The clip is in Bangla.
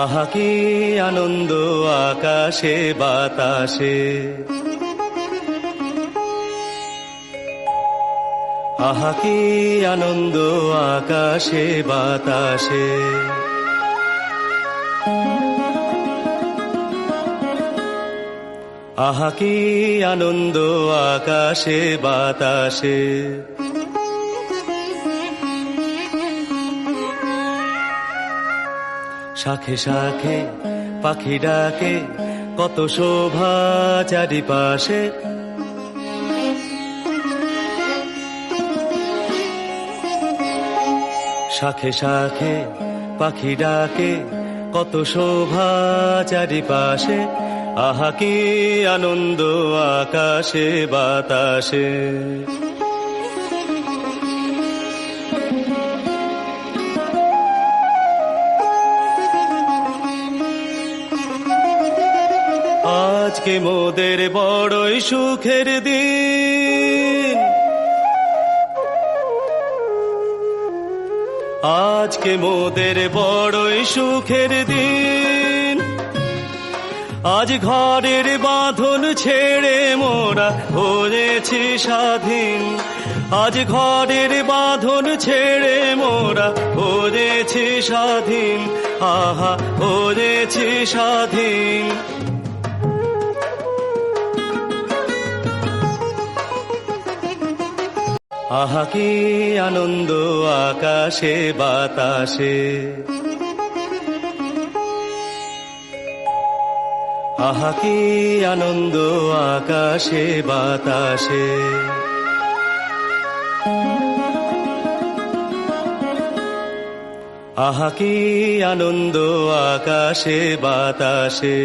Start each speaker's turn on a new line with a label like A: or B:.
A: আহা কি আনন্দ আকাশে বাতাসে, আহা কি আনন্দ আকাশে বাতাসে। আহা কি আনন্দ আকাশে বাতাসে। শাখে শাখে পাখি ডাকে, কত শোভা চারিপাশে। শাখে শাখে পাখি ডাকে, কত শোভা চারিপাশে। আহা কি আনন্দ আকাশে বাতাসে। আজকে মোদের বড়ই সুখের দিন, আজকে মোদের বড়ই সুখের দিন। আজ ঘরের বাঁধন ছেড়ে মোরা হয়েছি স্বাধীন। আজ ঘরের বাঁধন ছেড়ে মোরা হয়েছি স্বাধীন। আহা হয়েছি স্বাধীন। আহা কি আনন্দ আকাশে বাতাসে। আহা কি আনন্দ আকাশে বাতাসে। আহা কি আনন্দ আকাশে বাতাসে।